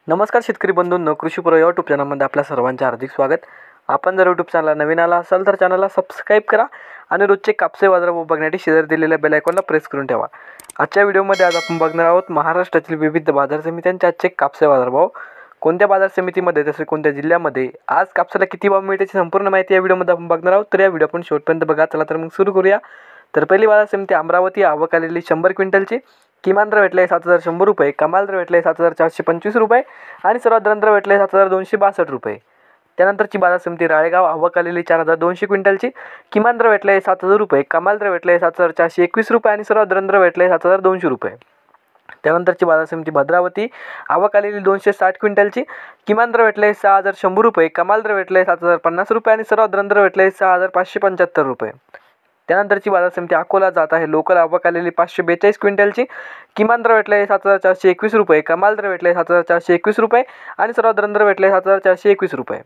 नमस्कार शेतकरी बंधूंनो, कृषीपूर्व यूट्यूब चॅनलमध्ये आपल्या सर्वांचे हार्दिक स्वागत. आपण जर यूट्यूब चॅनलला नवीन आला असाल तर चॅनलला सबस्क्राईब करा आणि रोजचे कापसे बाजारभाव बघण्यासाठी शेजारी दिलेल्या बेल आयकॉनला प्रेस करून ठेवा. आजच्या व्हिडिओमध्ये आज आपण बघणार आहोत महाराष्ट्रातील विविध बाजार समित्यांचे आजचे कापसे बाजारभाव. कोणत्या बाजार समितीमध्ये तसे कोणत्या जिल्ह्यामध्ये आज कापसाला किती भाव मिळते याची संपूर्ण माहिती या व्हिडिओमध्ये आपण बघणार आहोत. तर या व्हिडिओ आपण शेवटपर्यंत बघा. चला तर मग सुरू करूया. तर पहिली बाजार समिती अमरावती. आवक आलेली 100 क्विंटलची. किमान दर भेटले 7,100 रुपये, कमाल दर भेटले 7,425 रुपये आणि सर्वात दर भेटले 7,262 रुपये. त्यानंतरची बाजार समिती राळेगाव. आवक आलेली 4,200 क्विंटलची. किमान दर भेटले 7,000 रुपये, कमाल दर भेटले 7,421 रुपये आणि सर्वात दर भेटले 7,200 रुपये. त्यानंतरची बाजार समिती भद्रावती. आवक आलेली 260 क्विंटलची. किमान दर भेटले 6,100 रुपये, कमाल दर भेटले 7,050 रुपये आणि सर्वात दर भेटले 6,575 रुपये. त्यानंतरची बाजार समिती अकोला जात आहे. लोकल. आवक आलेली 542 क्विंटलची. किमान दर भेटले 7,421 रुपये, कमाल दर भेटले 7,421 रुपये आणि सर्वात दर भेटले 7,421 रुपये.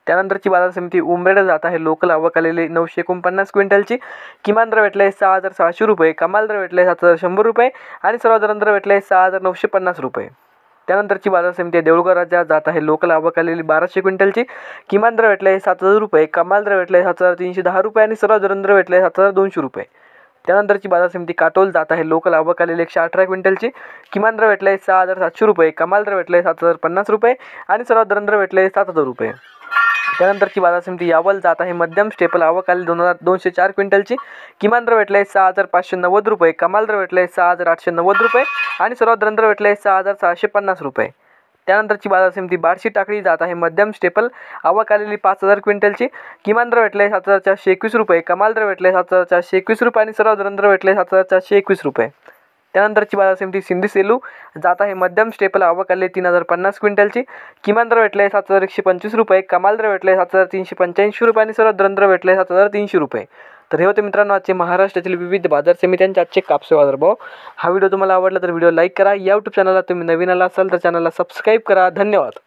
त्यानंतरची बाजार समिती उमरेड जात आहे. लोकल. आवक आलेली 949 क्विंटलची. किमान दर भेटले 6,600 रुपये, कमाल दर भेटले 7,100 रुपये आणि सर्वात दर भेटले 6,950 रुपये. त्यानंतरची बाजार समिती देऊळगाव राज्यात जात आहे. लोकल. आवक आलेली 1200 क्विंटलची. किमान दर भेटले 7,000 रुपये, कमाल दर भेटले 7,310 रुपये आणि सर्वात दर भेटले 7,200 रुपये. त्यानंतरची बाजार समिती काटोल जात आहे. लोकल. आवक आलेली 118 क्विंटलची. किमान दर भेटले 6,700 रुपये, कमाल दर भेटले 7,050 रुपये आणि सर्वात दर भेटले 7,000 रुपये. त्यानंतरची बाजार समिती यावल जात आहे. मध्यम स्टेपल. आवक आलेली 2,204 क्विंटलची. किमान दर भेटले 6,590 रुपये, कमाल दर भेटले 6,890 रुपये आणि सर्वात दर भेटले 6,650 रुपये. त्यानंतरची बाजार समिती बार्शी टाकळी जात आहे. मध्यम स्टेपल. आवक आलेली 5,000 क्विंटलची. किमान दर भेटले 7,421 रुपये, कमाल दर भेटले 7,421 रुपये आणि सर्वात दर भेटले 7,421 रुपये. त्यानंतरची बाजार समिती सिंधी सेलू जात आहे. मध्यम स्टेपल. आवक आलेली 3,050 क्विंटलची. किमान दर भेटले 7,125 रुपये, कमाल दर भेटले 7,385 रुपये आणि सर्वात दर भेटले 7,300 रुपये. तर हे होते मित्रांनो आजचे महाराष्ट्रातील विविध बाजार समित्यांचे आजचे कापसे बाजारभाव. हा व्हिडिओ तुम्हाला आवडला तर व्हिडिओ लाईक करा. या यूट्यूब चॅनलला तुम्ही नवीन आला असाल तर चॅनलला सबस्क्राईब करा. धन्यवाद.